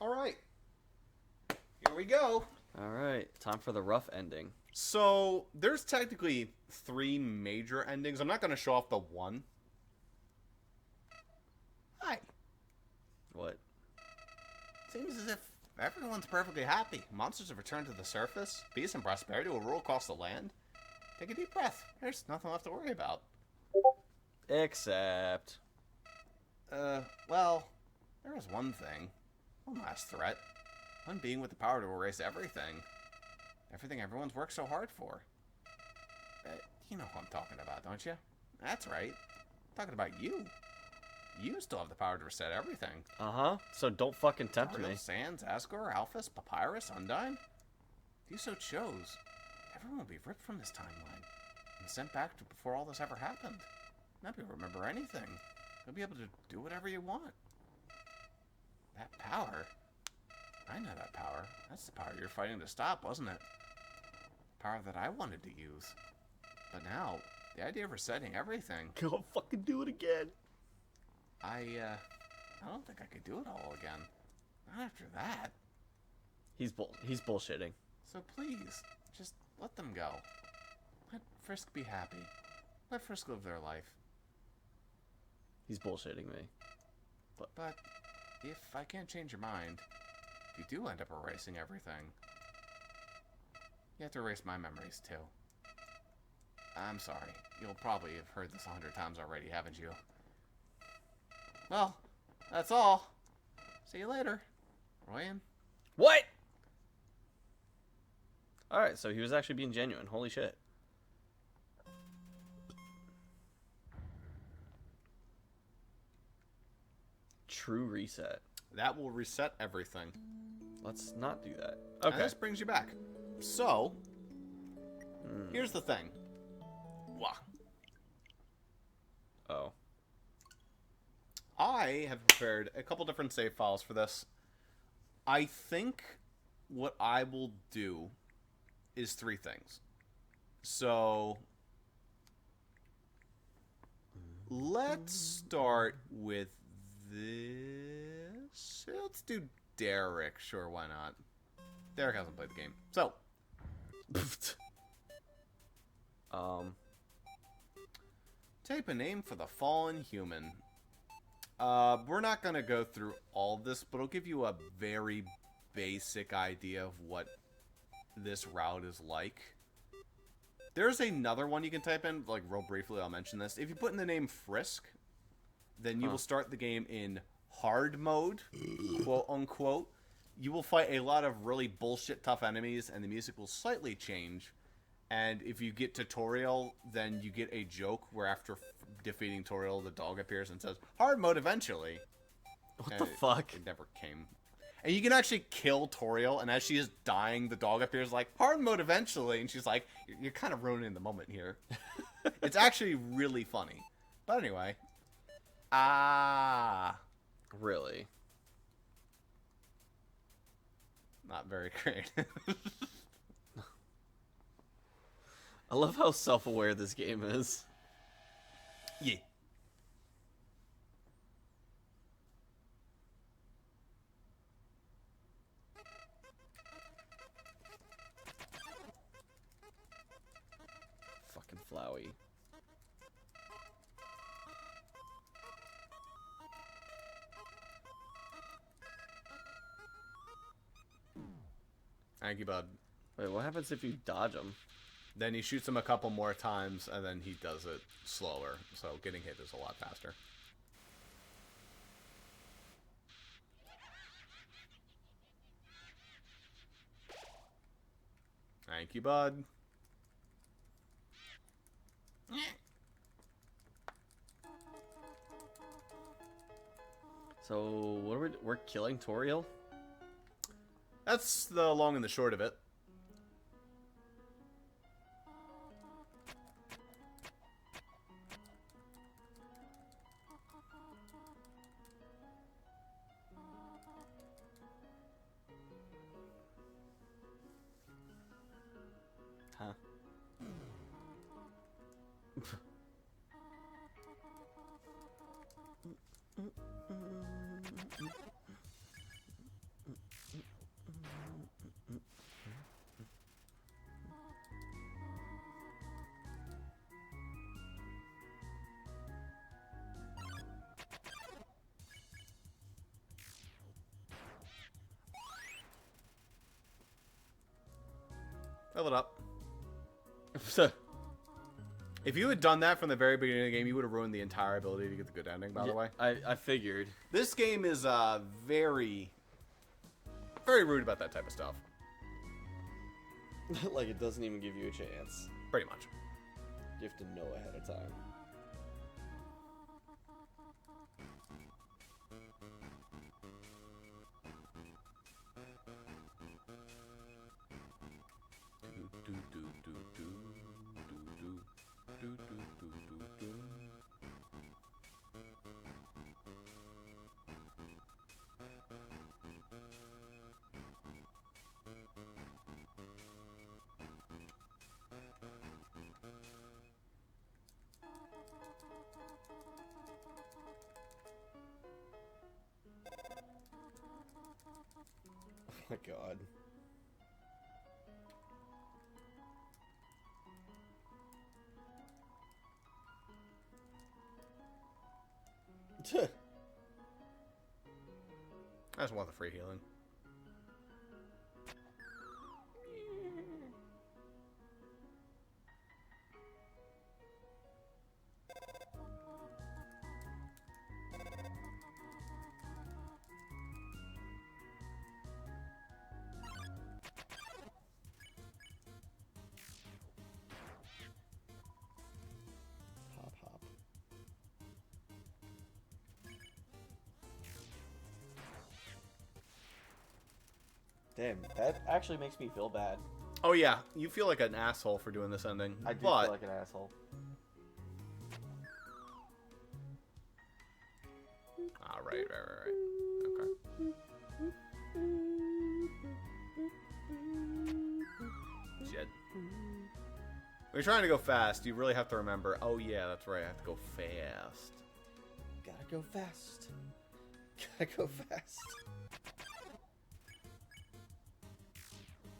All right, here we go. All right, time for the rough ending. So there's technically three major endings. I'm not going to show off the one. Hi. What? Seems as if everyone's perfectly happy. Monsters have returned to the surface. Peace and prosperity will rule across the land. Take a deep breath. There's nothing left to worry about. Except... Well, there is one thing. One last threat. One being with the power to erase everything. Everything everyone's worked so hard for. You know who I'm talking about, don't you? That's right. I'm talking about you. You still have the power to reset everything. Uh-huh. So don't fucking tempt Ariel, me. Sans, Asgore, Alphys, Papyrus, Undyne? If you so chose, everyone will be ripped from this timeline and sent back to before all this ever happened. Not be able to remember anything. You'll be able to do whatever you want. That power? I know that power. That's the power you were fighting to stop, wasn't it? Power that I wanted to use. But now, the idea of resetting everything, Go fucking do it again. I don't think I could do it all again. Not after that. He's bullshitting. So please, just let them go. Let Frisk be happy. Let Frisk live their life. He's bullshitting me. But if I can't change your mind, if you do end up erasing everything, you have to erase my memories too. I'm sorry. You'll probably have heard this 100 times already, haven't you? Well, that's all. See you later, Royan. What? Alright, so he was actually being genuine. Holy shit. True reset. That will reset everything. Let's not do that. And Okay. this brings you back. So, here's the thing. Wah. Oh. I have prepared a couple different save files for this. I think what I will do is three things. So, let's start with this. Let's do Derek. Sure, why not? Derek hasn't played the game. So, type a name for the fallen human. We're not going to go through all this, but I'll give you a very basic idea of what this route is like. There's another one you can type in, like real briefly, I'll mention this. If you put in the name Frisk, then you will start the game in hard mode, quote unquote. You will fight a lot of really bullshit tough enemies, and the music will slightly change. And if you get tutorial, then you get a joke where after defeating Toriel, the dog appears and says, hard mode eventually. What And the fuck? It never came. And you can actually kill Toriel, and as she is dying, the dog appears like, hard mode eventually. And she's like, you're kind of ruining the moment here. It's actually really funny. But anyway. Really? Not very creative. I love how self-aware this game is. Yeah. Fucking Flowey. Thank you, bud. Wait, what happens if you dodge him? Then he shoots him a couple more times, and then he does it slower. So getting hit is a lot faster. Thank you, bud. So, what are we're killing Toriel? That's the long and the short of it. Huh? Fill it up. If you had done that from the very beginning of the game, you would have ruined the entire ability to get the good ending, by the way. I figured. This game is very, very rude about that type of stuff. Like, it doesn't even give you a chance. Pretty much. You have to know ahead of time. Oh my god. I just want the free healing. Hop, hop. Damn, that actually makes me feel bad. Oh yeah, you feel like an asshole for doing this ending. I do but feel like an asshole. Ah, right. Okay. Shit. When you're trying to go fast, you really have to remember, oh yeah, that's right, I have to go fast. Gotta go fast. Gotta go fast.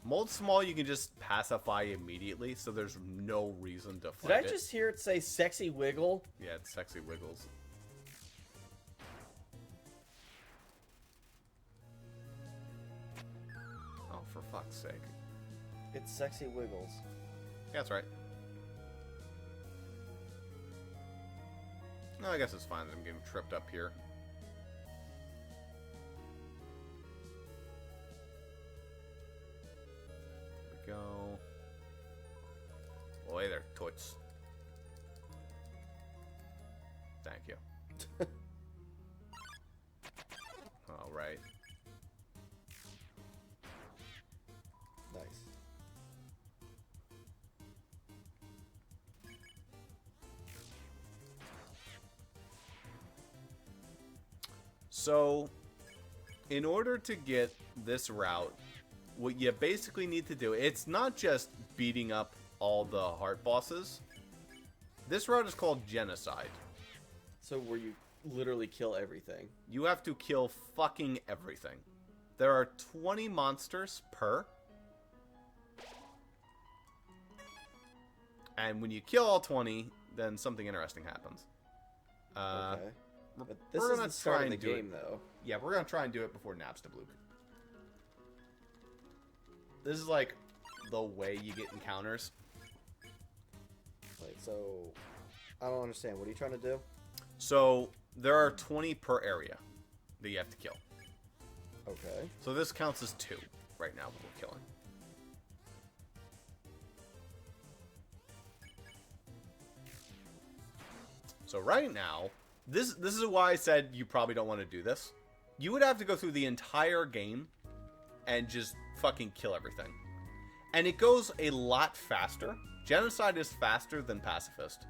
Mold small, you can just pacify immediately, so there's no reason to fight Did I it. just hear it say sexy wiggle? Yeah, it's sexy wiggles. Oh, for fuck's sake. It's sexy wiggles. Yeah, that's right. No, I guess it's fine that I'm getting tripped up here. There we go. Boy, there, toots. Thank you. All right. Nice. So, in order to get this route, what you basically need to do, it's not just beating up all the heart bosses. This route is called genocide. So where you literally kill everything. You have to kill fucking everything. There are 20 monsters per. And when you kill all 20, then something interesting happens. Okay. But this we're is gonna the start try of the and do it. game, though. Yeah, we're gonna try and do it before Naps to Blue. This is like the way you get encounters. Wait, so I don't understand. What are you trying to do? So there are 20 per area that you have to kill. Okay. So this counts as 2 right now, what we're killing. So right now, this is why I said you probably don't want to do this. You would have to go through the entire game and just fucking kill everything. And it goes a lot faster. Genocide is faster than Pacifist.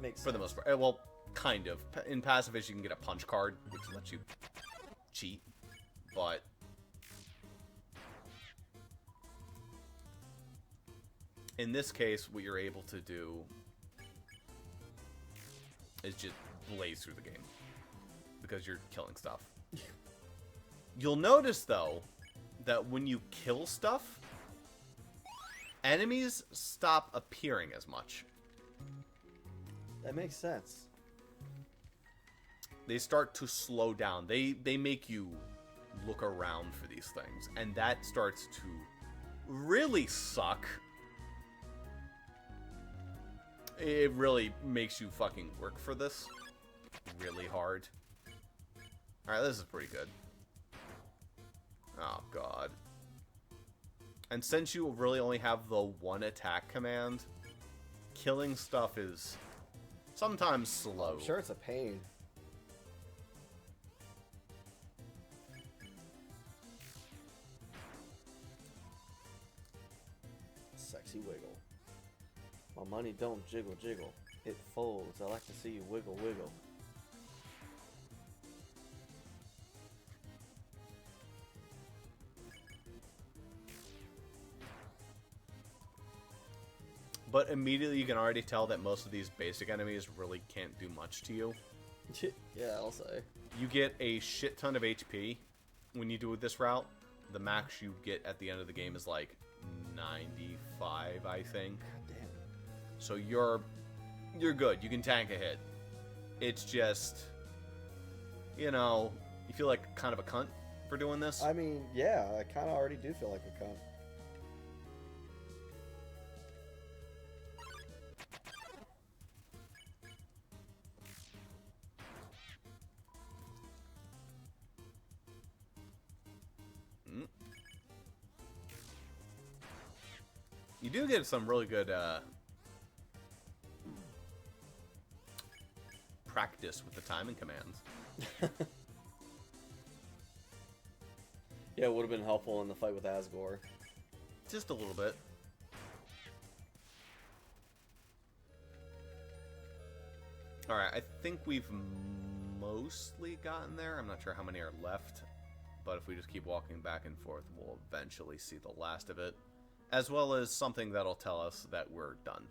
Makes for the most part. Well, kind of. In Pacifist, you can get a punch card, which lets you cheat. But in this case, what you're able to do is just blaze through the game because you're killing stuff. You'll notice, though, that when you kill stuff, enemies stop appearing as much. That makes sense. They start to slow down. They make you look around for these things, and that starts to really suck, it really makes you fucking work for this really hard. Alright, this is pretty good. Oh, God. And since you really only have the one attack command, killing stuff is sometimes slow. I'm sure it's a pain. Sexy wiggle. My money don't jiggle jiggle. It folds. I like to see you wiggle wiggle. But immediately you can already tell that most of these basic enemies really can't do much to you. Yeah, I'll say. You get a shit ton of HP when you do this route. The max you get at the end of the game is like 95, I think. God damn. So you're good. You can tank a hit. It's just, you know, you feel like kind of a cunt for doing this. I mean, yeah, I kind of already do feel like a cunt. You do get some really good practice with the timing commands. Yeah, it would have been helpful in the fight with Asgore. Just a little bit. Alright, I think we've mostly gotten there. I'm not sure how many are left. But if we just keep walking back and forth, we'll eventually see the last of it. As well as something that'll tell us that we're done.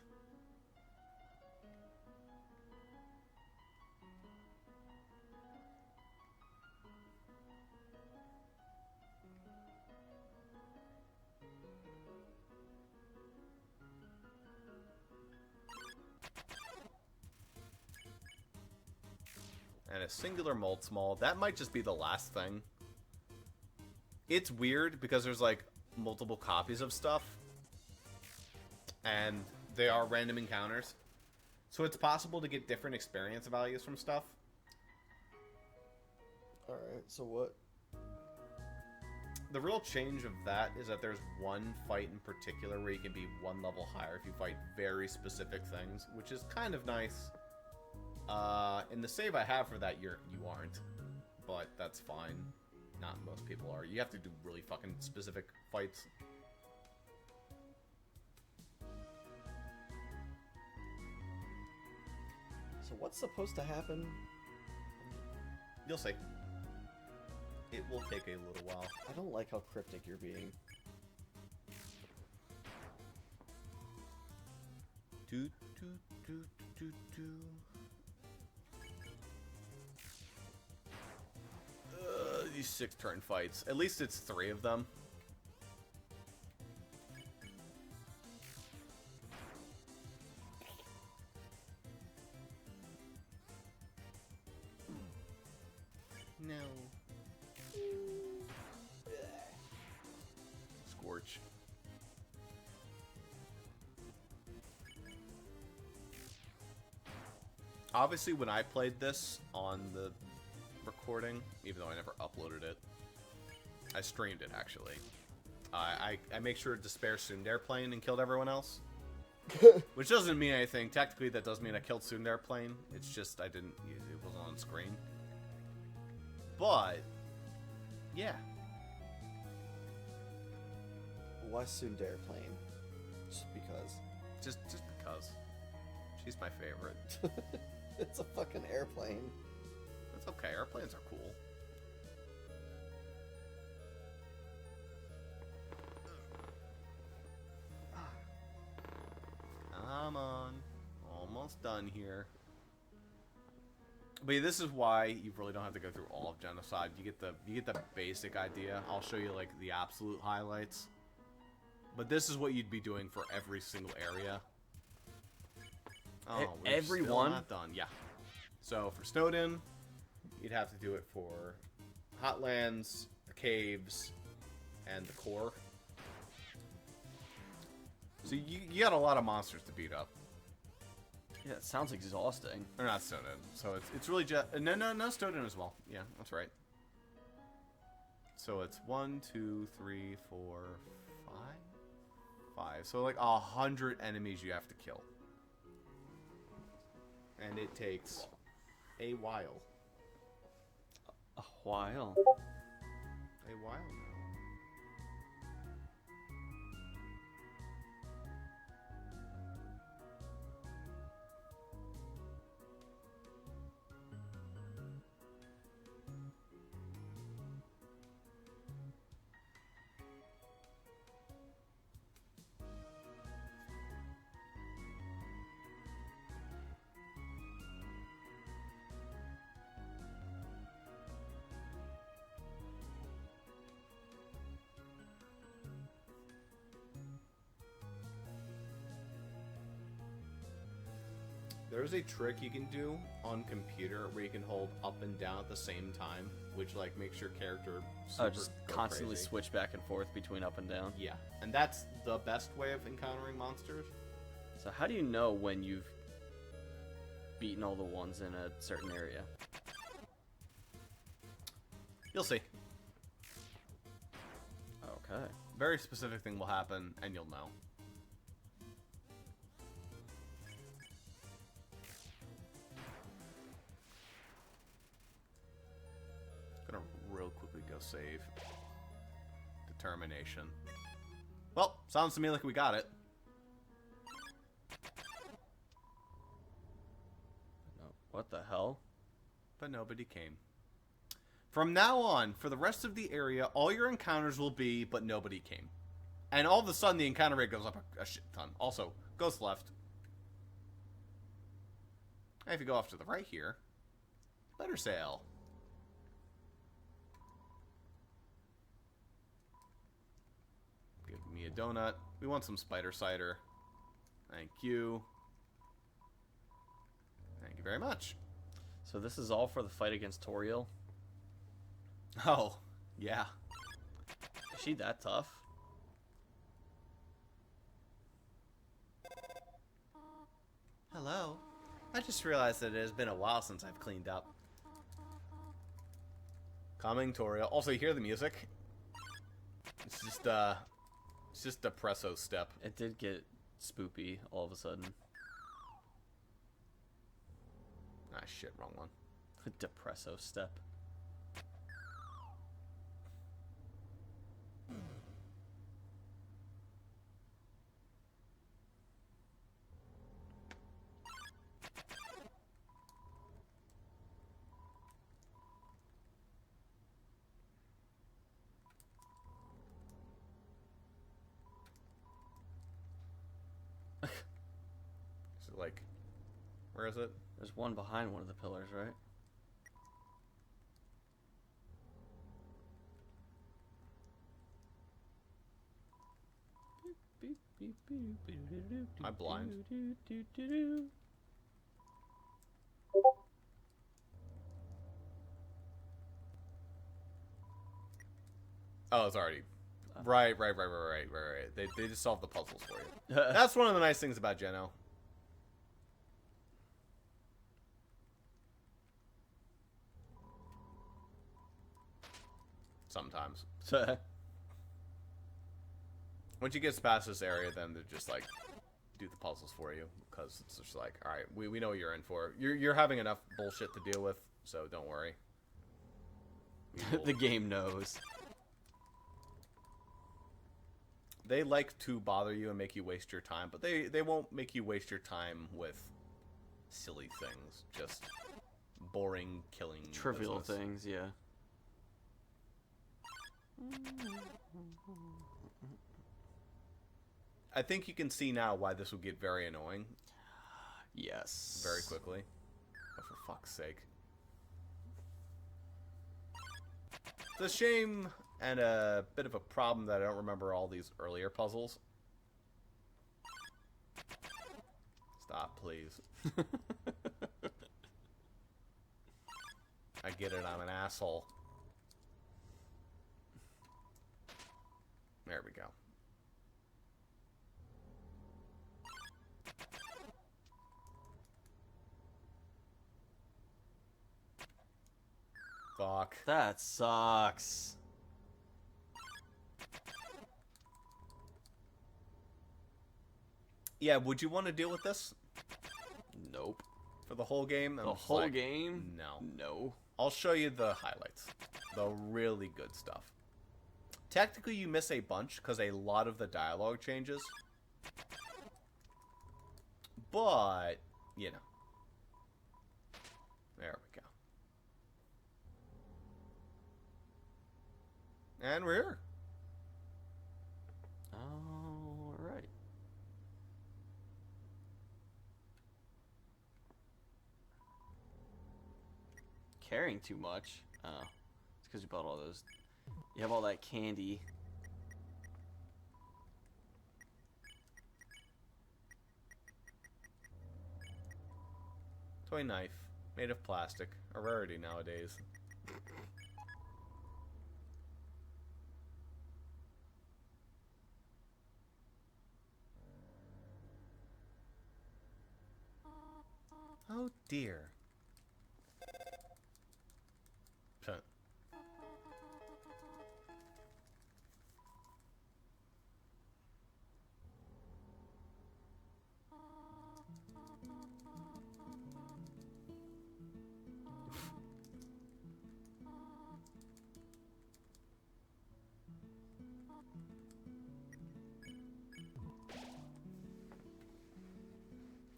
And a singular Moldsmal. That might just be the last thing. It's weird because there's like multiple copies of stuff. And they are random encounters. So it's possible to get different experience values from stuff. Alright, so what? The real change of that is that there's one fight in particular where you can be one level higher if you fight very specific things, which is kind of nice. In the save I have for that, you aren't. But that's fine. Not most people are. You have to do really fucking specific fights. So what's supposed to happen? You'll see. It will take a little while. I don't like how cryptic you're being. Do, do, do, do, do. These 6-turn fights. At least it's 3 of them. No. Scorch. Obviously, when I played this on the recording, even though I never uploaded it, I streamed it, actually. I make sure to spare Tsundere plane and killed everyone else. Which doesn't mean anything. Technically, that does mean I killed Tsundere plane. It's just I didn't... It wasn't on screen. But... yeah. Why Tsundere plane? Just because. Just because. She's my favorite. It's a fucking airplane. That's okay. Airplanes are cool. Come on. Almost done here. But yeah, this is why you really don't have to go through all of Genocide. You get the basic idea. I'll show you like the absolute highlights. But this is what you'd be doing for every single area. Oh, we're every still one? not done. Yeah. So for Snowden, you'd have to do it for Hotlands, the caves, and the core. So you got a lot of monsters to beat up. Yeah, it sounds exhausting. They're not Stoden, so it's really just no Stoden as well. Yeah, that's right. So it's 1, 2, 3, 4, 5. So like 100 enemies you have to kill, and it takes a while. A while. A while now. There's a trick you can do on computer where you can hold up and down at the same time, which like makes your character Just constantly crazy. switch back and forth between up and down. Yeah, and that's the best way of encountering monsters. So how do you know when you've beaten all the ones in a certain area? You'll see. Okay. Very specific thing will happen, and you'll know. Gonna real quickly go save. Determination. Well, sounds to me like we got it. No, what the hell? But nobody came. From now on, for the rest of the area, all your encounters will be, but nobody came. And all of a sudden, the encounter rate goes up a shit ton. Also, goes left. And if you go off to the right here, letter sale. Give me a donut. We want some spider cider. Thank you. Thank you very much. So this is all for the fight against Toriel? Oh, yeah. Is she that tough? Hello. I just realized that it has been a while since I've cleaned up. Coming, Toriel. Also, you hear the music? It's just a presso step. It did get spoopy all of a sudden. Ah, shit, wrong one. Depresso step. So, like, where is it? There's one behind one of the pillars, right? I'm blind. Oh, it's already... Right. They just solved the puzzles for you. That's one of the nice things about Geno. Sometimes. Once you get past this area, then they're just like, do the puzzles for you. Because it's just like, alright, we know what you're in for. You're having enough bullshit to deal with, so don't worry. The game knows. They like to bother you and make you waste your time, but they won't make you waste your time with silly things. Just boring, killing Trivial business. things, yeah. I think you can see now why this would get very annoying. Yes. Very quickly. Oh, for fuck's sake. It's a shame and a bit of a problem that I don't remember all these earlier puzzles. Stop, please. I get it, I'm an asshole. There we go. Fuck. That sucks. Yeah, would you want to deal with this Nope. for the whole game? The whole game? No. No. I'll show you the highlights. The really good stuff. Technically, you miss a bunch because a lot of the dialogue changes. But, you know. There we go. And we're here. All right. Carrying too much. Oh, it's because you bought all those. You have all that candy. Toy knife. Made of plastic. A rarity nowadays. Oh dear. Huh.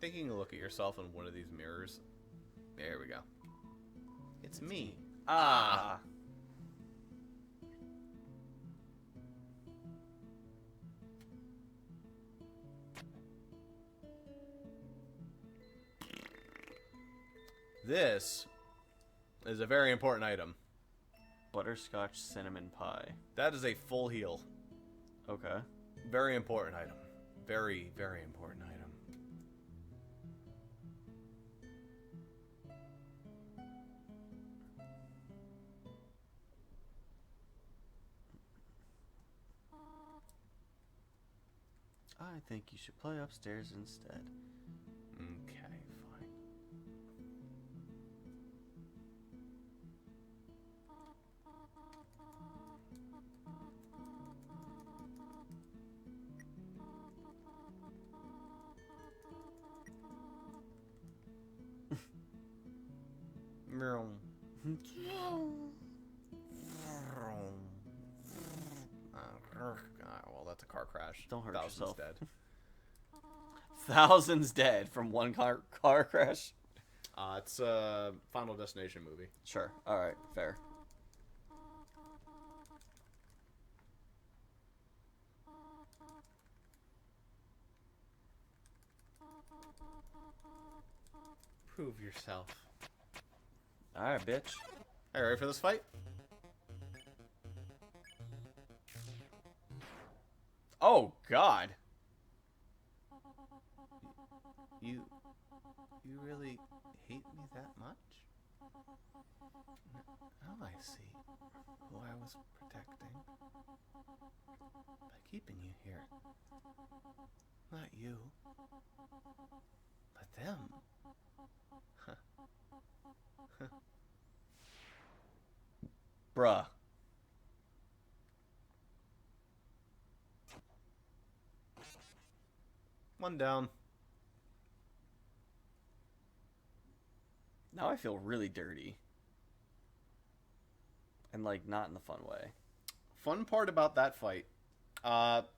Taking a look at yourself in one of these mirrors. There we go. It's me. Ah. This is a very important item. Butterscotch cinnamon pie. That is a full heal. Okay. Very important item. Very, very important item. I think you should play upstairs instead. Okay, fine. Well, that's a car crash. Don't hurt Thousands yourself. Dead. Thousands dead from one car crash? It's a Final Destination movie. Sure. Alright, fair. Prove yourself. Alright, bitch. Are you ready for this fight? Oh, God. You really hate me that much? Oh, I see. Who I was protecting by keeping you here. Not you, but them. Bruh. One down. Now I feel really dirty. And, like, not in the fun way. Fun part about that fight,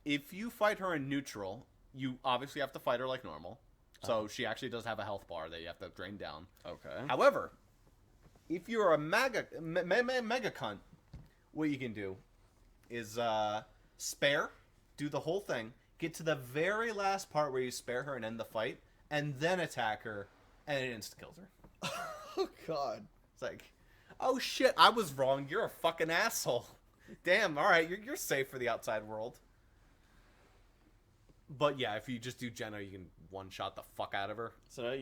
if you fight her in neutral, you obviously have to fight her like normal. So she actually does have a health bar that you have to drain down. Okay. However, if you're a mega cunt, what you can do is spare, do the whole thing, get to the very last part where you spare her and end the fight, and then attack her, and it insta-kills her. Oh, God. It's like, oh shit, I was wrong. You're a fucking asshole. Damn, alright, you're safe for the outside world. But yeah, if you just do Geno, you can one-shot the fuck out of her. So now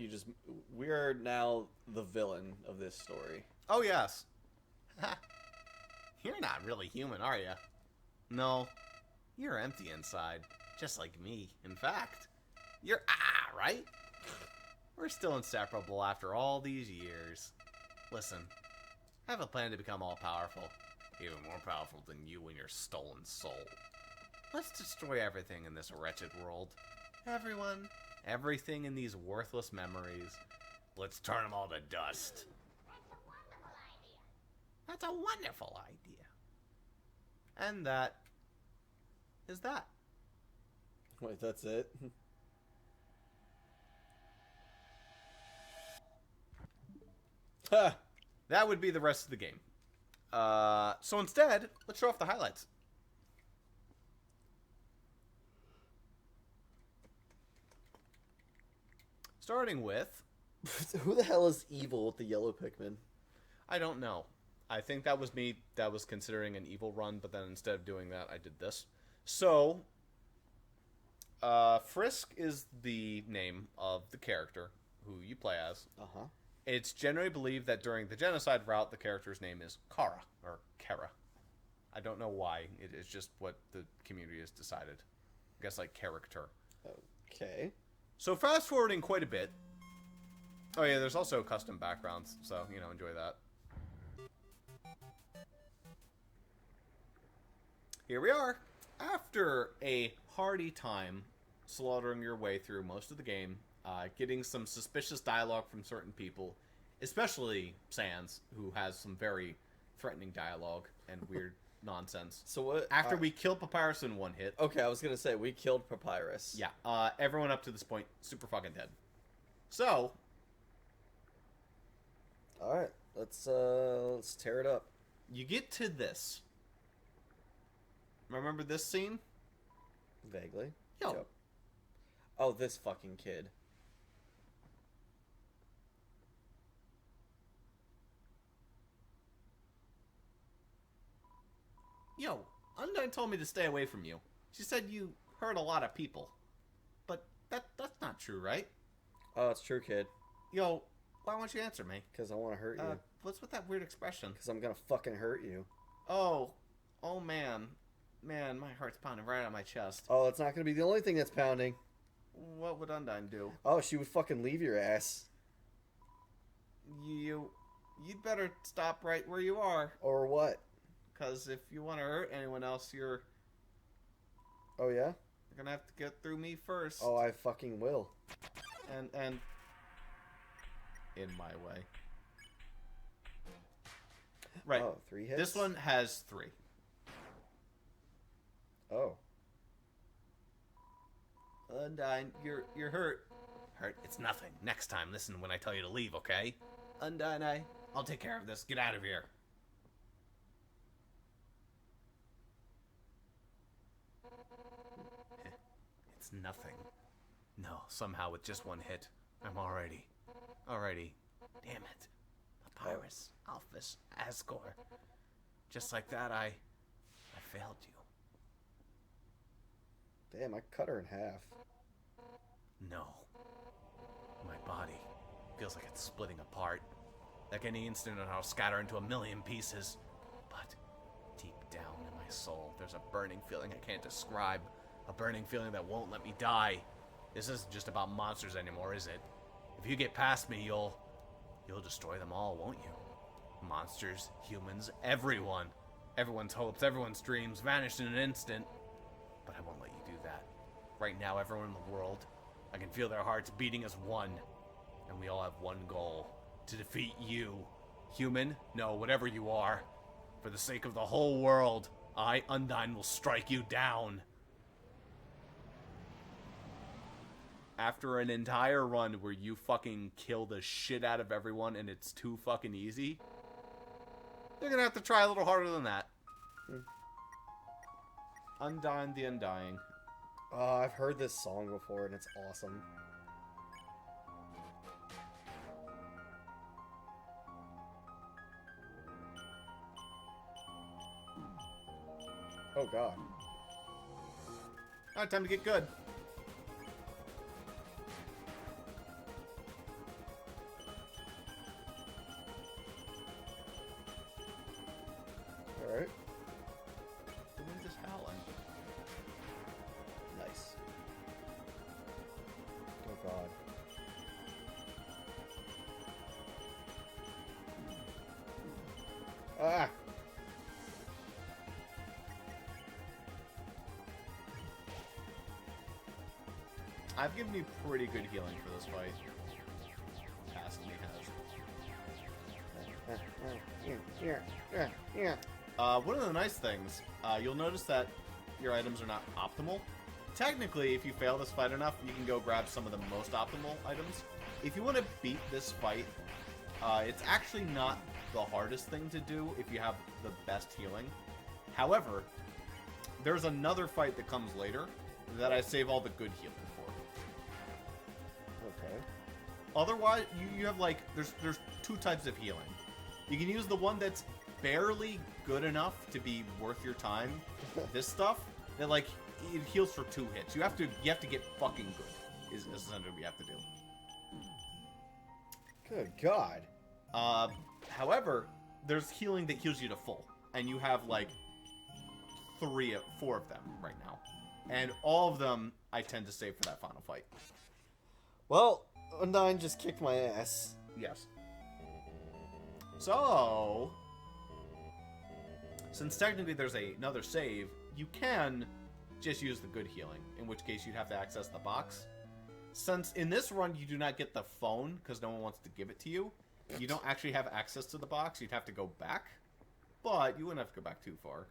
we're now the villain of this story. Oh, yes. You're not really human, are you? No. You're empty inside, just like me. In fact, you're right? We're still inseparable after all these years. Listen, I have a plan to become all-powerful. Even more powerful than you and your stolen soul. Let's destroy everything in this wretched world. Everyone. Everything in these worthless memories. Let's turn them all to dust. That's a wonderful idea. And that is that. Wait, that's it? Ha! That would be the rest of the game. So instead, let's show off the highlights. Starting with... Who the hell is evil with the yellow Pikmin? I don't know. I think that was me that was considering an evil run, but then instead of doing that, I did this. So, Frisk is the name of the character who you play as. Uh-huh. It's generally believed that during the genocide route, the character's name is Kara, or Kara. I don't know why. It is just what the community has decided. I guess like character. Okay. So fast forwarding quite a bit. Oh yeah, there's also custom backgrounds, so, you know, enjoy that. Here we are. After a hearty time slaughtering your way through most of the game, getting some suspicious dialogue from certain people, especially Sans, who has some very threatening dialogue and weird nonsense. So what? After we kill Papyrus in one hit. Okay, I was gonna say, we killed Papyrus. Yeah, everyone up to this point, super fucking dead. So... Alright, let's tear it up. You get to this. Remember this scene? Vaguely. Yo. Yep. Oh, this fucking kid. Yo, Undyne told me to stay away from you. She said you hurt a lot of people. But that's not true, right? Oh, it's true, kid. Yo, why won't you answer me? Because I want to hurt you. What's with that weird expression? Because I'm gonna fucking hurt you. Oh man. Man, my heart's pounding right on my chest. Oh, it's not gonna be the only thing that's pounding. What would Undyne do? Oh, she would fucking leave your ass. You'd better stop right where you are. Or what? Because if you want to hurt anyone else, you're Oh, yeah? gonna have to get through me first. Oh, I fucking will. And in my way. Right. Oh, 3 hits? This one has 3. Oh. Undyne, you're hurt. Hurt? It's nothing. Next time, listen when I tell you to leave, okay? Undyne, I'll take care of this. Get out of here. It's nothing. No, somehow with just one hit, I'm already. Damn it. Papyrus, Alphys, Asgore. Just like that, I failed you. Damn, I cut her in half. No. My body feels like it's splitting apart. Like any instant I'll scatter into a million pieces. But deep down in my soul, there's a burning feeling I can't describe. A burning feeling that won't let me die. This isn't just about monsters anymore, is it? If you get past me, you'll destroy them all, won't you? Monsters, humans, everyone. Everyone's hopes, everyone's dreams vanish in an instant. But I won't let you do that. Right now, everyone in the world, I can feel their hearts beating as one. And we all have one goal. To defeat you. Human? No, whatever you are. For the sake of the whole world, I, Undyne, will strike you down. After an entire run where you fucking kill the shit out of everyone and it's too fucking easy, you're gonna have to try a little harder than that. Undyne the Undying. Oh, I've heard this song before and it's awesome. Oh god. Alright, time to get good. Alright. The wind is howling. Nice. Oh god. I've given you pretty good healing for this fight. Passively has. One of the nice things, you'll notice that your items are not optimal. Technically, if you fail this fight enough, you can go grab some of the most optimal items. If you want to beat this fight, it's actually not the hardest thing to do if you have the best healing. However, there's another fight that comes later that I save all the good healing for. Okay. Otherwise, you have like there's two types of healing. You can use the one that's barely good enough to be worth your time. This stuff that like it heals for 2 hits. You have to get fucking good. Is essentially what you have to do. Good God. However, there's healing that heals you to full, and you have like 4 of them right now, and all of them I tend to save for that final fight. Well, Undyne just kicked my ass. Yes. So, since technically there's another save, you can just use the good healing, in which case you'd have to access the box. Since in this run you do not get the phone because no one wants to give it to you, you don't actually have access to the box. You'd have to go back, but you wouldn't have to go back too far.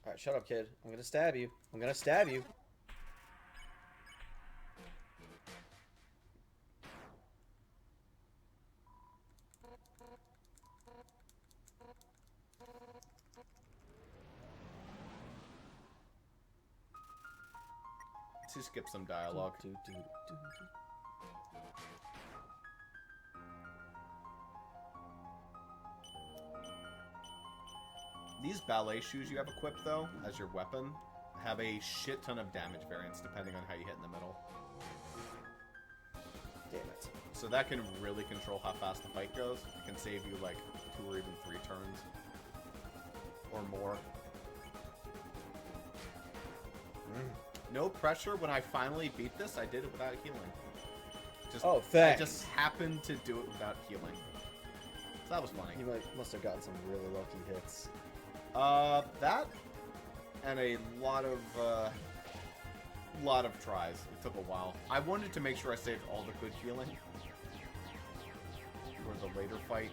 Alright, shut up, kid. I'm gonna stab you. I'm gonna stab you. Let's just skip some dialogue. These ballet shoes you have equipped, though, as your weapon, have a shit ton of damage variance depending on how you hit in the middle. Damn it. So that can really control how fast the fight goes. It can save you like 2 or even 3 turns. Or more. No pressure. When I finally beat this, I did it without healing. Oh, thanks. I just happened to do it without healing. So that was funny. You must have gotten some really lucky hits. That and a lot of tries. It took a while. I wanted to make sure I saved all the good healing for the later fight.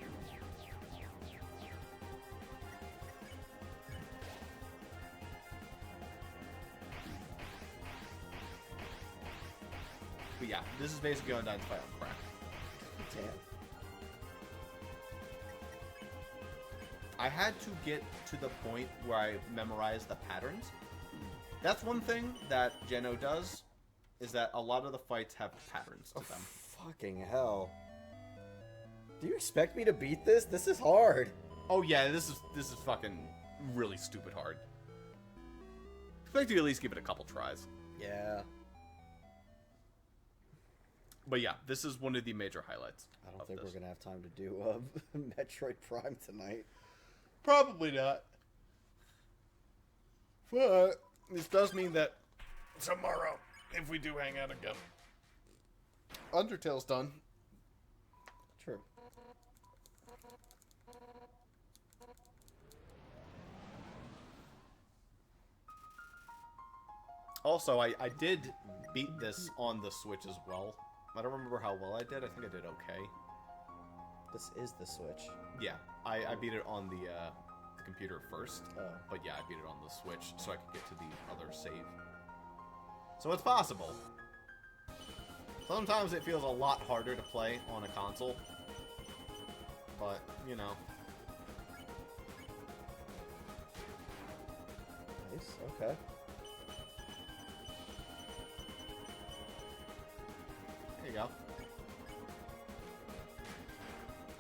But yeah, this is basically Undyne's fight on crack. Damn. I had to get to the point where I memorized the patterns. That's one thing that Geno does, is that a lot of the fights have patterns to them. Fucking hell. Do you expect me to beat this? This is hard. Oh yeah, this is fucking really stupid hard. Expect you to at least give it a couple tries. Yeah. But yeah, this is one of the major highlights. I don't think we're gonna have time to do Metroid Prime tonight. Probably not. But this does mean that tomorrow, if we do hang out again, Undertale's done. True. Also, I did beat this on the Switch as well. I don't remember how well I did. I think I did okay. This is the Switch. Yeah, I beat it on the computer first. Oh. But yeah, I beat it on the Switch so I could get to the other save. So it's possible. Sometimes it feels a lot harder to play on a console. But, you know. Nice, okay. There you go.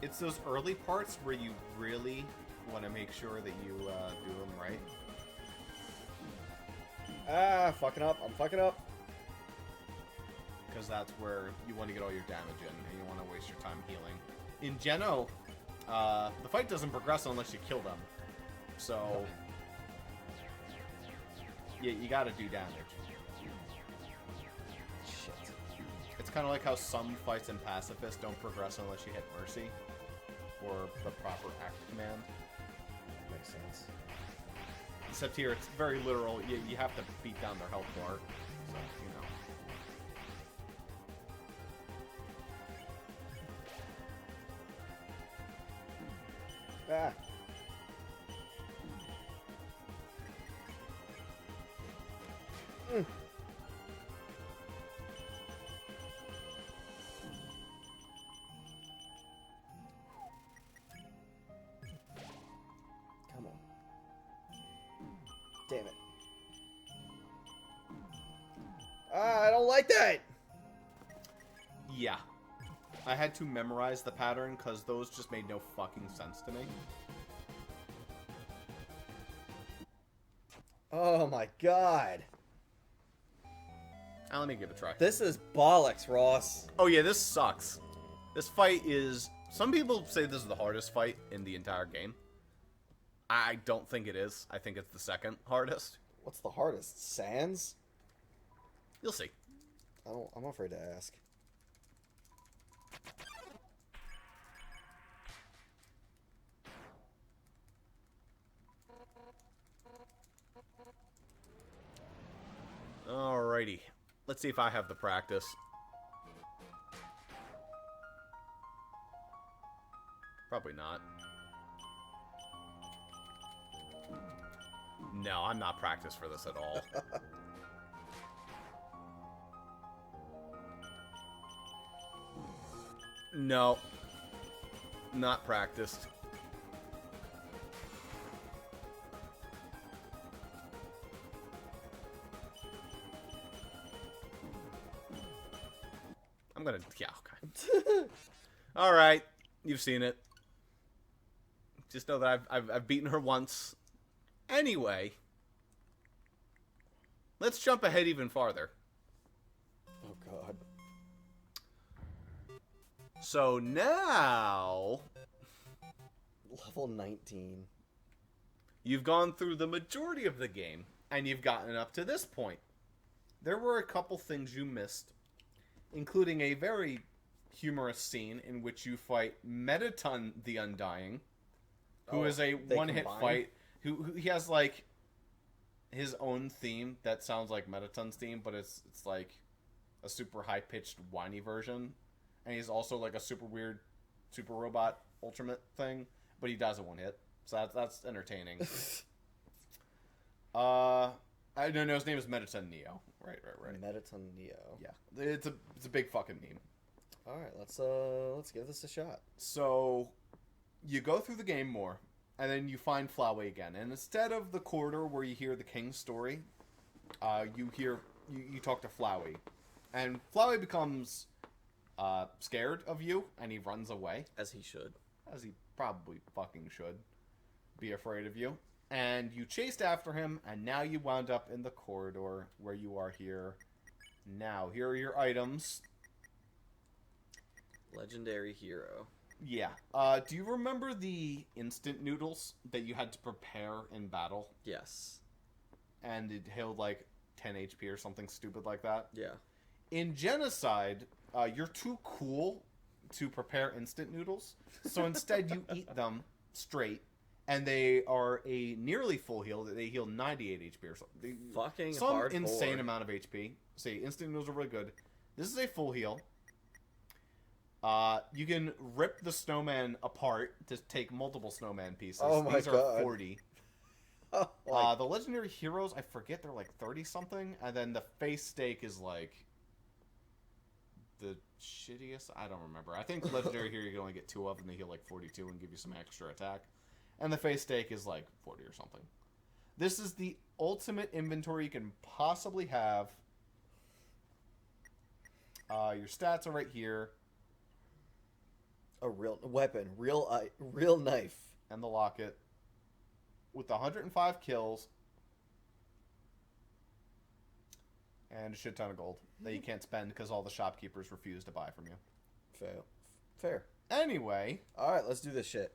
It's those early parts where you really want to make sure that you do them right. Ah, fucking up. I'm fucking up. Because that's where you want to get all your damage in, and you want to waste your time healing. In Geno, the fight doesn't progress unless you kill them. So, yeah, you gotta do damage. Shit. It's kind of like how some fights in Pacifist don't progress unless you hit Mercy, or the proper act command. Makes sense. Except here, it's very literal. You have to beat down their health bar. So, you know. Ah. Mm. Come on. Damn it. Ah, I don't like that! Yeah. I had to memorize the pattern because those just made no fucking sense to me. Oh my god. Let me give it a try. This is bollocks, Ross. Oh yeah, this sucks. This fight is... Some people say this is the hardest fight in the entire game. I don't think it is. I think it's the second hardest. What's the hardest? Sans? You'll see. I'm afraid to ask. Alrighty. Let's see if I have the practice. Probably not. No, I'm not practiced for this at all. No. Not practiced. I'm gonna... Yeah, okay. Alright. You've seen it. Just know that I've beaten her once. Anyway. Let's jump ahead even farther. Oh, God. So now... Level 19. You've gone through the majority of the game, and you've gotten up to this point. There were a couple things you missed, including a very humorous scene in which you fight Metaton the Undying, who is a one-hit fight. Who he has like his own theme that sounds like Metaton's theme, but it's like a super high-pitched whiny version, and he's also like a super weird, super robot ultimate thing, but he does it one hit, so that's entertaining. I don't know, his name is Metaton Neo. Right. Metaton Neo. Yeah, it's a big fucking meme. All right, let's give this a shot. So you go through the game more, and then you find Flowey again. And instead of the corridor where you hear the king's story, you talk to Flowey, and Flowey becomes scared of you, and he runs away, As he should. as he probably fucking should be afraid of you. And you chased after him, and now you wound up in the corridor where you are here. Now, here are your items. Legendary hero. Yeah. Do you remember the instant noodles that you had to prepare in battle? Yes. And it held like 10 HP or something stupid like that? Yeah. In Genocide, you're too cool to prepare instant noodles. So instead you eat them straight. And they are a nearly full heal. They heal 98 HP or something. Fucking some hardcore. insane amount of HP. Say, instant noodles are really good. This is a full heal. You can rip the snowman apart to take multiple snowman pieces. Oh my These God. are 40. Like, The legendary heroes, I forget, they're like 30-something. And then the face stake is like the shittiest. I don't remember. I think legendary hero you can only get 2 of, and they heal like 42 and give you some extra attack. And the face stake is like 40 or something. This is the ultimate inventory you can possibly have. Your stats are right here. a real weapon, real knife. And the locket. With 105 kills. And a shit ton of gold that you can't spend because all the shopkeepers refuse to buy from you. Fair. Anyway. Alright, let's do this shit.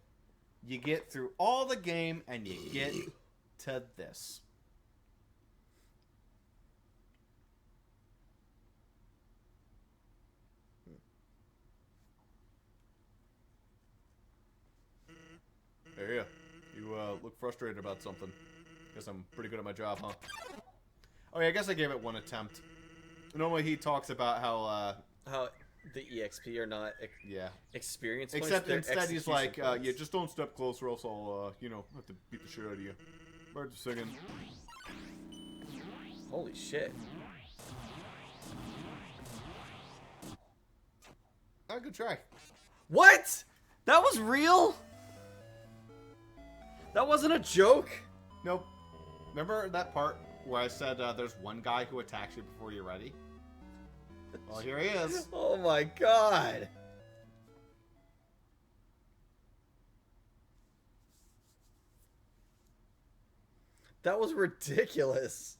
You get through all the game, and you get to this. Hey, you look frustrated about something. Guess I'm pretty good at my job, huh? Oh yeah, I guess I gave it one attempt. Normally he talks about how the EXP are not yeah. experience points. Except instead he's like, points. yeah, just don't step closer, else I'll, you know, have to beat the shit out of you. Birds are singing. Holy shit. Oh, good try. What? That was real? That wasn't a joke? Nope. Remember that part where I said there's one guy who attacks you before you're ready? Well, here he is. Oh my god. That was ridiculous.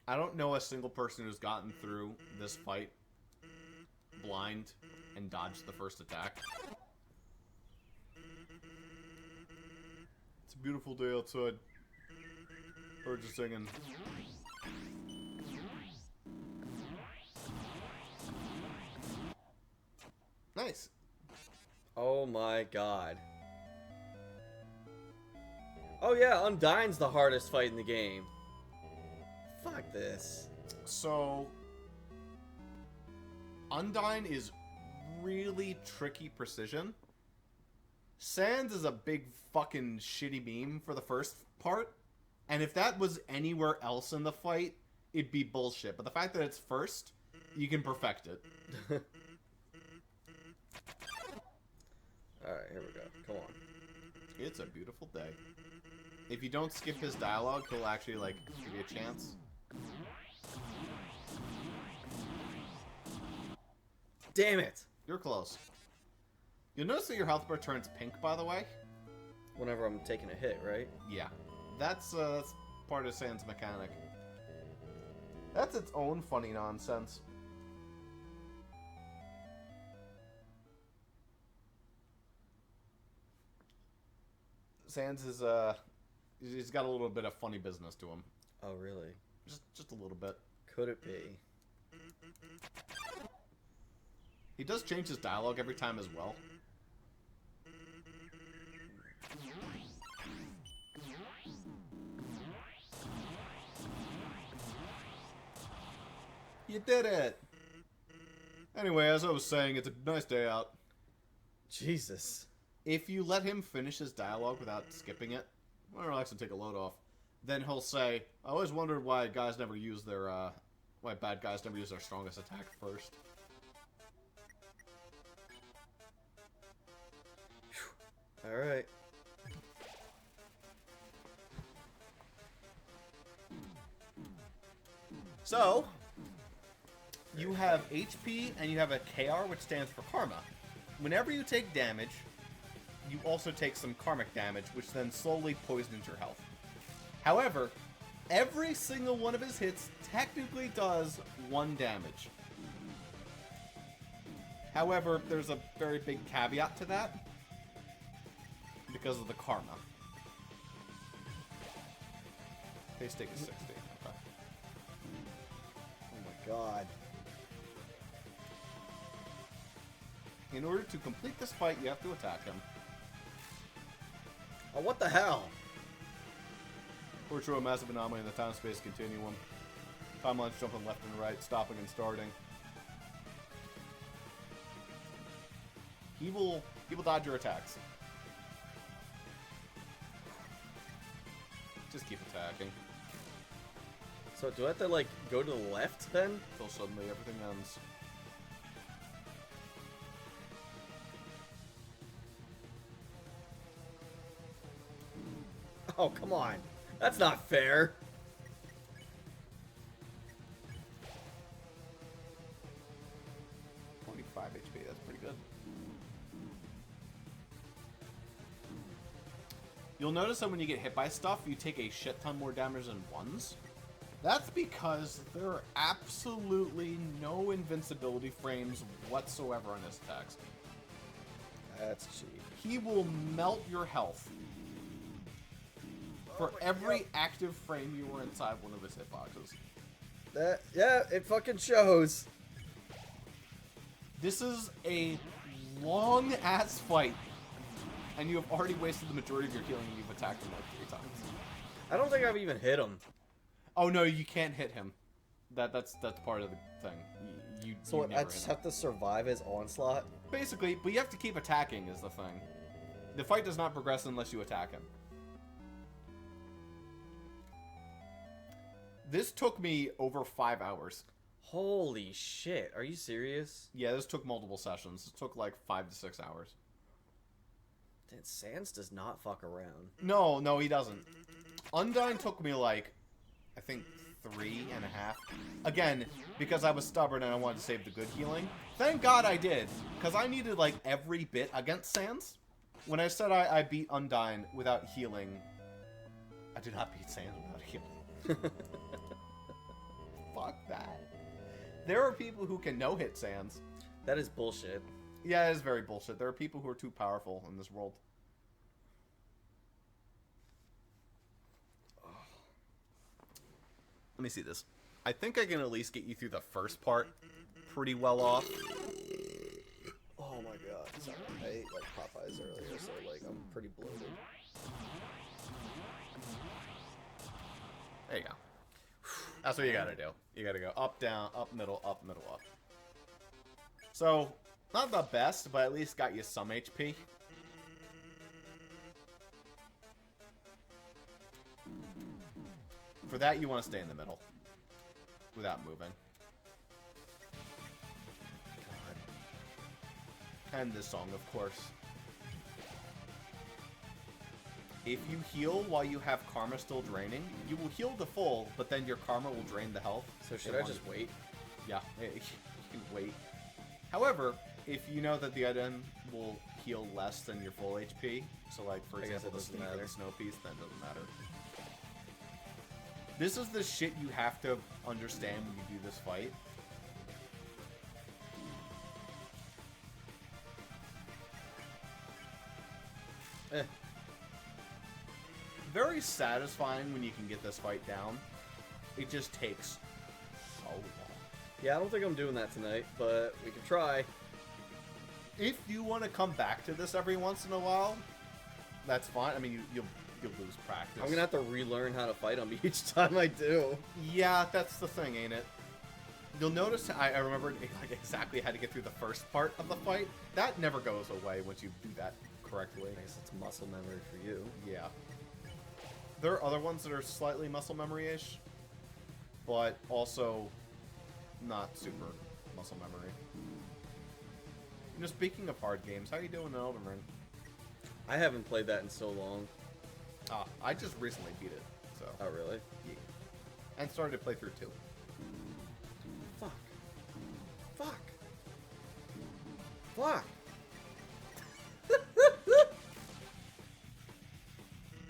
I don't know a single person who's gotten through this fight blind and dodged the first attack. It's a beautiful day outside. Birds are singing. Nice. Oh my god. Oh yeah, Undyne's the hardest fight in the game. Fuck this. So, Undyne is really tricky precision. Sans is a big fucking shitty meme for the first part. And if that was anywhere else in the fight, it'd be bullshit. But the fact that it's first, you can perfect it. Alright, here we go. Come on. It's a beautiful day. If you don't skip his dialogue, he'll actually, like, give you a chance. Damn it! You're close. You'll notice that your health bar turns pink, by the way. Whenever I'm taking a hit, right? Yeah. That's part of Sans mechanic. That's its own funny nonsense. Sans is, he's got a little bit of funny business to him. Oh, really? Just a little bit. Could it be? He does change his dialogue every time as well. You did it! Anyway, as I was saying, it's a nice day out. Jesus. If you let him finish his dialogue without skipping it, well, relax and take a load off, then he'll say, I always wondered why guys never use their, why bad guys never use their strongest attack first. Alright. So, you have HP and you have a KR, which stands for Karma. Whenever you take damage, you also take some karmic damage, which then slowly poisons your health. However, every single one of his hits technically does 1 damage. However, there's a very big caveat to that, because of the karma. Base stake is 60. Okay. Oh my god. In order to complete this fight, you have to attack him. Oh, what the hell? Or through a massive anomaly in the time-space continuum. Timelines jumping left and right, stopping and starting. He will dodge your attacks. Just keep attacking. So do I have to, like, go to the left, then? Until suddenly everything ends. Oh, come on. That's not fair. $25 HP, that's pretty good. You'll notice that when you get hit by stuff, you take a shit ton more damage than ones. That's because there are absolutely no invincibility frames whatsoever on his attacks. That's cheap. He will melt your health for every active frame you were inside one of his hitboxes. Yeah, it fucking shows. This is a long-ass fight, and you have already wasted the majority of your healing and you've attacked him like 3 times. I don't think I've even hit him. Oh no, you can't hit him. That's part of the thing. So never I just have to survive his onslaught? Basically, but you have to keep attacking is the thing. The fight does not progress unless you attack him. This took me over 5 hours. Holy shit, are you serious? Yeah, this took multiple sessions. It took like 5 to 6 hours. Dude, Sans does not fuck around. No, he doesn't. Undyne took me like, I think 3.5. Again, because I was stubborn and I wanted to save the good healing. Thank God I did, because I needed like every bit against Sans. When I said I beat Undyne without healing, I did not beat Sans without healing. Fuck that. There are people who can no-hit Sans. That is bullshit. Yeah, it is very bullshit. There are people who are too powerful in this world. Let me see this. I think I can at least get you through the first part pretty well off. Oh my god. Sorry, I ate like Popeyes earlier, so like I'm pretty bloated. There you go. That's what you gotta do. You gotta go up, down, up, middle, up. So, not the best, but at least got you some HP. For that, you want to stay in the middle. Without moving. God. And this song, of course. If you heal while you have karma still draining, you will heal to full, but then your karma will drain the health. So should I just wait? Yeah, you can wait. However, if you know that the item will heal less than your full HP, so like for example the sneak or the snow piece, then it doesn't matter. This is the shit you have to understand when you do this fight. Very satisfying when you can get this fight down. It just takes so long. Yeah, I don't think I'm doing that tonight, but we can try. If you want to come back to this every once in a while, that's fine. I mean, you'll lose practice. I'm gonna have to relearn how to fight him each time I do. Yeah, that's the thing, ain't it? You'll notice I remember like exactly how to get through the first part of the fight. That never goes away once you do that correctly. I guess it's muscle memory for you. Yeah. There are other ones that are slightly muscle memory-ish, but also not super muscle memory. You know, speaking of hard games, how you doing in Elden Ring? I haven't played that in so long. I just recently beat it, so. Oh, really? Yeah. And started to play through 2. Fuck. Fuck. Fuck.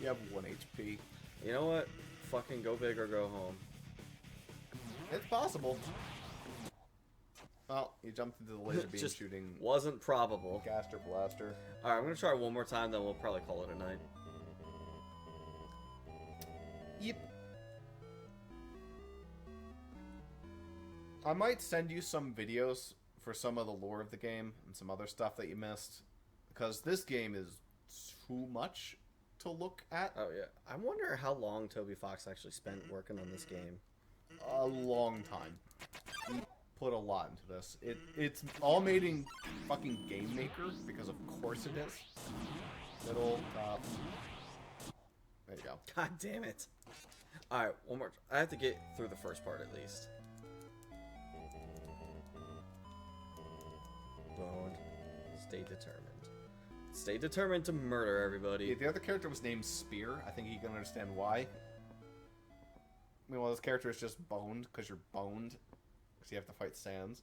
You have 1 HP. You know what? Fucking go big or go home. It's possible. Well, you jumped into the laser beam Just shooting. wasn't probable. Gaster blaster. Alright, I'm gonna try one more time, then we'll probably call it a night. Yep. I might send you some videos for some of the lore of the game and some other stuff that you missed. Because this game is too much to look at. Oh, yeah. I wonder how long Toby Fox actually spent working on this game. A long time. He put a lot into this. It's all made in fucking Game Maker, because of course it is. Middle, top. There you go. God damn it. Alright, one more. I have to get through the first part at least. Boned. Stay determined. Stay determined to murder everybody. If the other character was named Spear, I think you can understand why. Meanwhile, this character is just boned because you're boned. Because you have to fight Sans.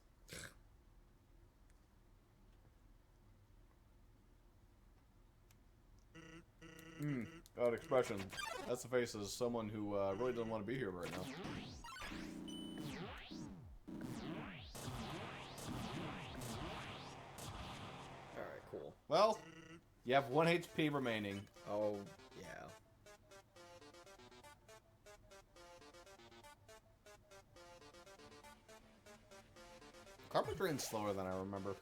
That expression. That's the face of someone who really doesn't want to be here right now. Alright, cool. Well, you have 1 HP remaining. Oh, yeah. Karma drain's slower than I remember.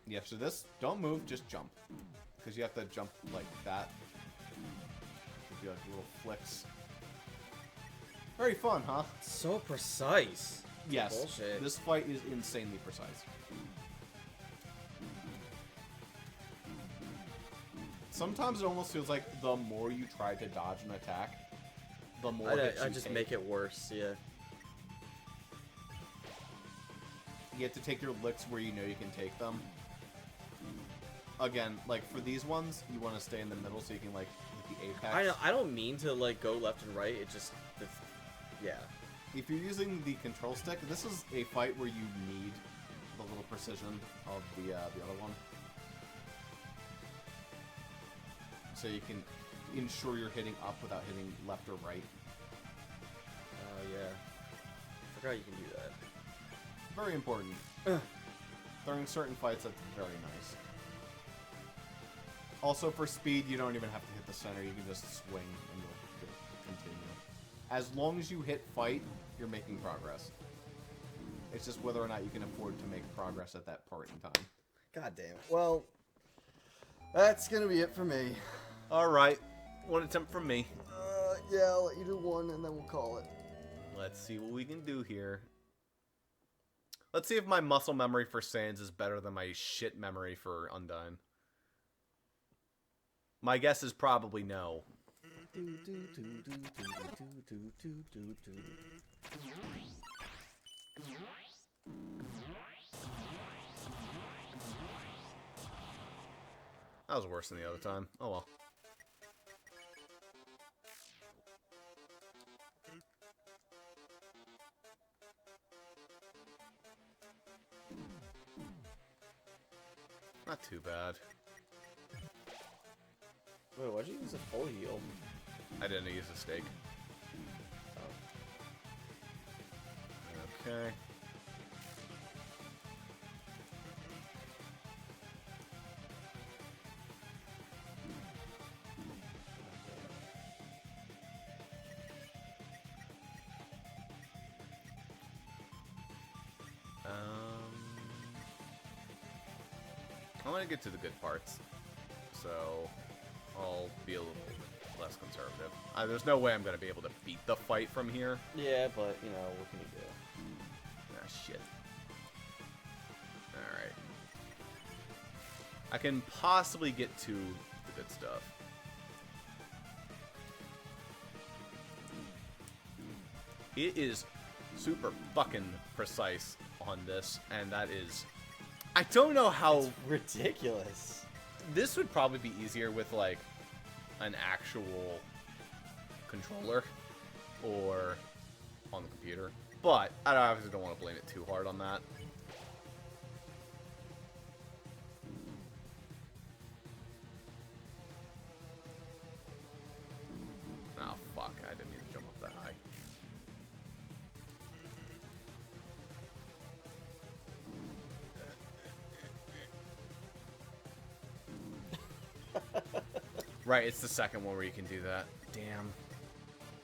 Yeah, so this, don't move, just jump. Because you have to jump like that. Do like little flicks. Very fun, huh? So precise. Yes. Bullshit. This fight is insanely precise. Sometimes it almost feels like the more you try to dodge an attack, the more hits I you just take. make it worse, yeah. You have to take your licks where you know you can take them. Again, like for these ones, you want to stay in the middle so you can like hit the apex. I don't mean to like go left and right. It just, yeah. If you're using the control stick, this is a fight where you need the little precision of the other one, so you can ensure you're hitting up without hitting left or right. Oh yeah. I forgot you can do that. Very important. During certain fights, that's very nice. Also, for speed, you don't even have to hit the center. You can just swing and you'll continue. As long as you hit fight, you're making progress. It's just whether or not you can afford to make progress at that part in time. God damn it. Well, that's gonna be it for me. Alright. One attempt from me. Yeah, I'll let you do one and then we'll call it. Let's see what we can do here. Let's see if my muscle memory for Sans is better than my shit memory for Undyne. My guess is probably no. That was worse than the other time. Oh well. Not too bad. Wait, why'd you use a full heal? I didn't use a stake. Oh. Okay. I want to get to the good parts, so I'll be a little less conservative. There's no way I'm going to be able to beat the fight from here. Yeah, but, you know, what can you do? Ah, shit. Alright. I can possibly get to the good stuff. It is super fucking precise on this, and that is... I don't know how... It's ridiculous. This would probably be easier with, like, an actual controller or on the computer. But I obviously don't want to blame it too hard on that. Oh, fuck. I didn't mean to jump up that high. Right, it's the second one where you can do that. Damn.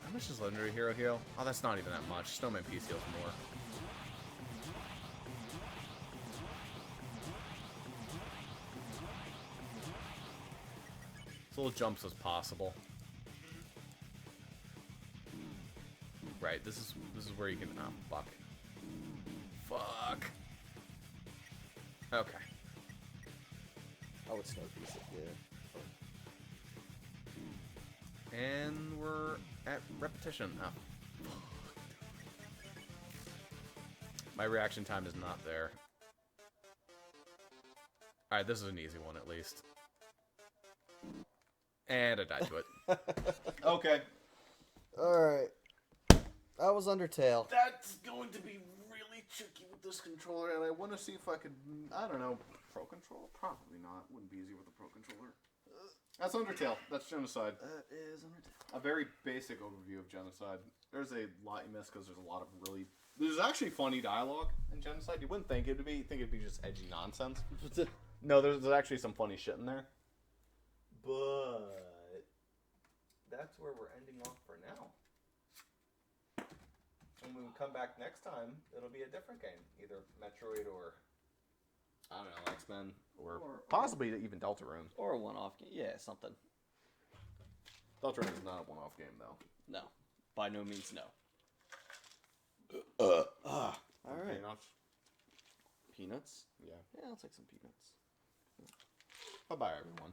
How much is Legendary Hero heal? Oh, that's not even that much. Snowman Peace heals more. As little jumps as possible. Right, this is where you can... Oh, fuck. Fuck. Okay. I would snow piece it, yeah. And we're at repetition. Oh. My reaction time is not there. Alright, this is an easy one at least. And I died to it. Okay. Alright. That was Undertale. That's going to be really tricky with this controller, and I want to see if I could, I don't know, Pro Controller? Probably not. Wouldn't be easy with a Pro Controller. That's Undertale. That's Genocide. That is Undertale. A very basic overview of Genocide. There's a lot you miss because there's a lot of really... There's actually funny dialogue in Genocide. You wouldn't think it would be. You'd think it'd be just edgy nonsense. No, there's actually some funny shit in there. But... that's where we're ending off for now. When we come back next time, it'll be a different game. Either Metroid or... I don't know, X-Men, or possibly even Deltarune. Or a one-off game. Yeah, something. Deltarune is not a one-off game, though. No. By no means no. All right. Peanuts? Peanuts? Yeah. Yeah, I'll take some peanuts. Bye-bye, everyone.